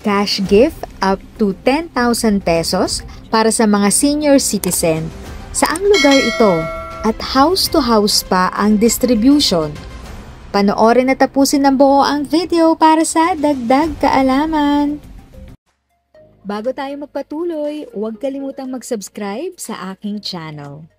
cash gift up to 10,000 pesos para sa mga senior citizen. Saang lugar ito at house to house pa ang distribution? Panoorin at tapusin ng buo ang video para sa dagdag kaalaman. Bago tayo magpatuloy, huwag kalimutang mag-subscribe sa aking channel.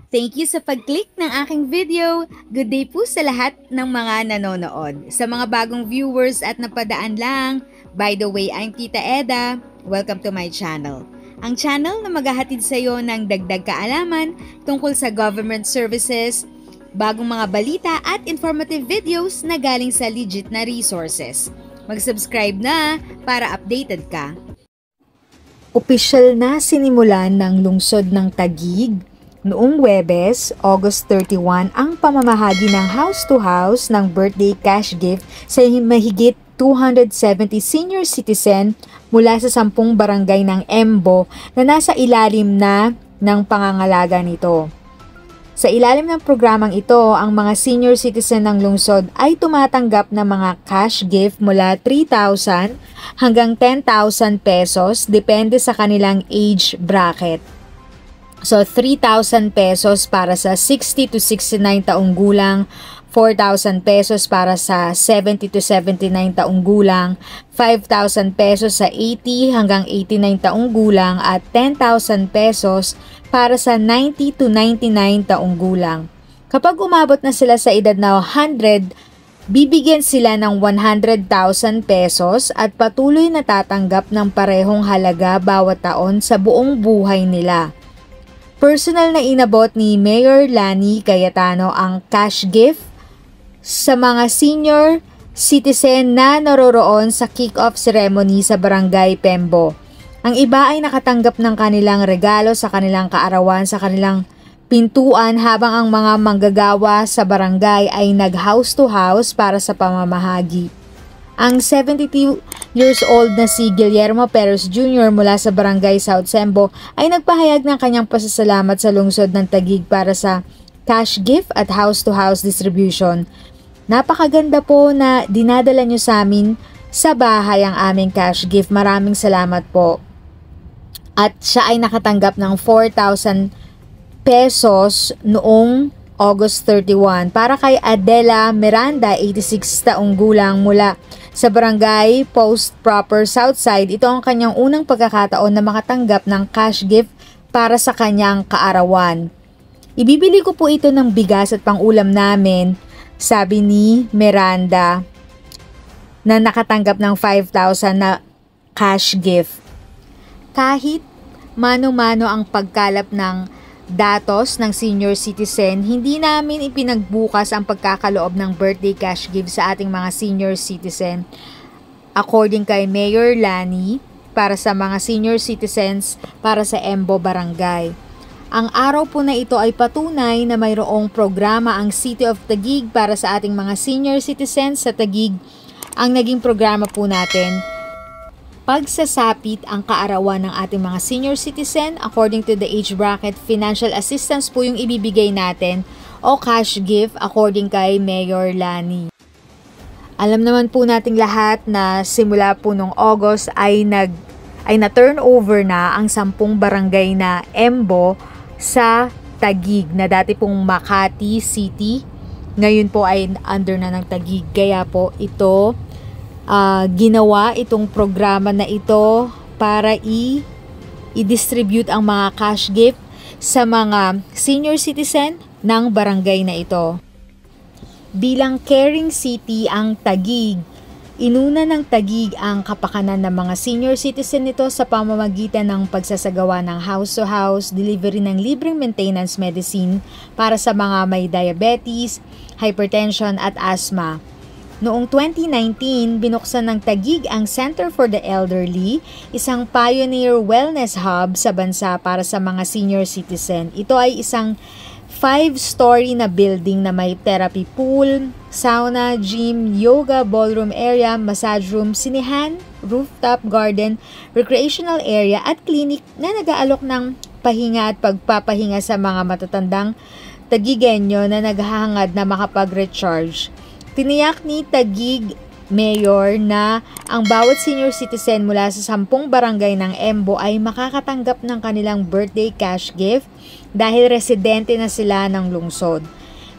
Thank you sa pag-click ng aking video. Good day po sa lahat ng mga nanonood. Sa mga bagong viewers at napadaan lang, by the way, I'm Tita Eda. Welcome to my channel. Ang channel na maghahatid sa iyo ng dagdag kaalaman tungkol sa government services, bagong mga balita at informative videos na galing sa legit na resources. Mag-subscribe na para updated ka. Opisyal na sinimulan ng lungsod ng Taguig noong Huwebes, August 31, ang pamamahagi ng house-to-house ng birthday cash gift sa mahigit 270 senior citizen mula sa 10 barangay ng Embo na nasa ilalim na ng pangangalaga nito. Sa ilalim ng programang ito, ang mga senior citizen ng lungsod ay tumatanggap ng mga cash gift mula 3,000 hanggang 10,000 pesos depende sa kanilang age bracket. So, 3,000 pesos para sa 60 to 69 taong gulang, 4,000 pesos para sa 70 to 79 taong gulang, 5,000 pesos sa 80 hanggang 89 taong gulang at 10,000 pesos para sa 90 to 99 taong gulang. Kapag umabot na sila sa edad na 100, bibigyan sila ng 100,000 pesos at patuloy na tatanggap ng parehong halaga bawat taon sa buong buhay nila. Personal na inabot ni Mayor Lani Cayetano ang cash gift sa mga senior citizen na naroroon sa kick-off ceremony sa Barangay Pembo. Ang iba ay nakatanggap ng kanilang regalo sa kanilang kaarawan sa kanilang pintuan habang ang mga manggagawa sa barangay ay nag-house to house para sa pamamahagi. Ang 72 years old na si Guillermo Perez Jr. mula sa Barangay South Sembo ay nagpahayag ng kanyang pasasalamat sa lungsod ng Taguig para sa cash gift at house-to-house distribution. Napakaganda po na dinadala nyo sa amin sa bahay ang aming cash gift. Maraming salamat po. At siya ay nakatanggap ng 4,000 pesos noong August 31 para kay Adela Miranda, 86 taong gulang mula sa Barangay Post Proper Southside. Ito ang kanyang unang pagkakataon na makatanggap ng cash gift para sa kanyang kaarawan. Ibibili ko po ito ng bigas at pang-ulam namin, sabi ni Miranda na nakatanggap ng 5,000 na cash gift. Kahit mano-mano ang pagkalap ng datos ng senior citizen, hindi namin ipinagbukas ang pagkakaloob ng birthday cash gift sa ating mga senior citizen. According kay Mayor Lani, para sa mga senior citizens para sa Embo Barangay. Ang araw po na ito ay patunay na mayroong programa ang City of Taguig para sa ating mga senior citizens sa Taguig. Ang naging programa po natin, pagsasapit ang kaarawan ng ating mga senior citizen according to the age bracket. Financial assistance po yung ibibigay natin o cash gift according kay Mayor Lani. Alam naman po nating lahat na simula po nung August ay na-turn over na ang 10 barangay na Embo sa Taguig na dati pong Makati City. Ngayon po ay under na ng Taguig. Kaya po ito ginawa itong programa na ito para i-distribute ang mga cash gift sa mga senior citizen ng barangay na ito. Bilang caring city ang Taguig, inuna ng Taguig ang kapakanan ng mga senior citizen nito sa pamamagitan ng pagsasagawa ng house-to-house delivery ng libreng maintenance medicine para sa mga may diabetes, hypertension at asthma. Noong 2019, binuksan ng Taguig ang Center for the Elderly, isang pioneer wellness hub sa bansa para sa mga senior citizen. Ito ay isang 5-story na building na may therapy pool, sauna, gym, yoga, ballroom area, massage room, sinehan, rooftop garden, recreational area at clinic na nag-aalok ng pahinga at pagpapahinga sa mga matatandang Taguigenyo na naghahangad na makapag-recharge. Tiniyak ni Taguig Mayor na ang bawat senior citizen mula sa 10 barangay ng Embo ay makakatanggap ng kanilang birthday cash gift dahil residente na sila ng lungsod.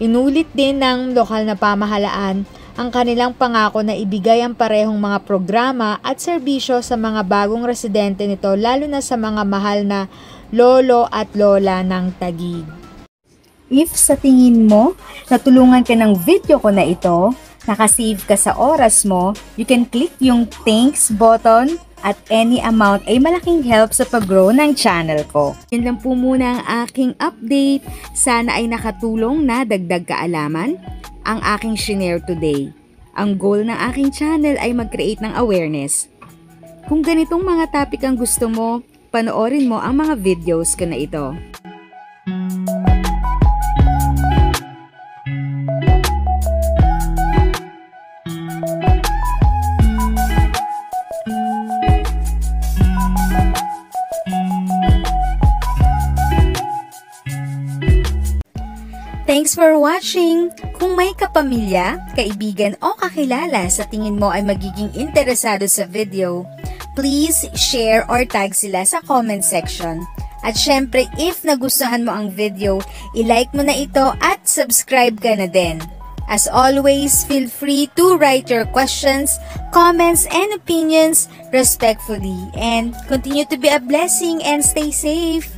Inulit din ng lokal na pamahalaan ang kanilang pangako na ibigay ang parehong mga programa at serbisyo sa mga bagong residente nito, lalo na sa mga mahal na lolo at lola ng Taguig. If sa tingin mo natulungan ka ng video ko na ito, nakasave ka sa oras mo, you can click yung thanks button at any amount ay malaking help sa pag-grow ng channel ko. Yan lang po muna ang aking update. Sana ay nakatulong na dagdag kaalaman ang aking shinare today. Ang goal ng aking channel ay mag-create ng awareness. Kung ganitong mga topic ang gusto mo, panoorin mo ang mga videos ko na ito. Thanks for watching! Kung may kapamilya, kaibigan o kakilala sa tingin mo ay magiging interesado sa video, please share or tag sila sa comment section. At syempre, if nagustuhan mo ang video, i-like mo na ito at subscribe ka na din. As always, feel free to write your questions, comments, and opinions respectfully. And continue to be a blessing and stay safe!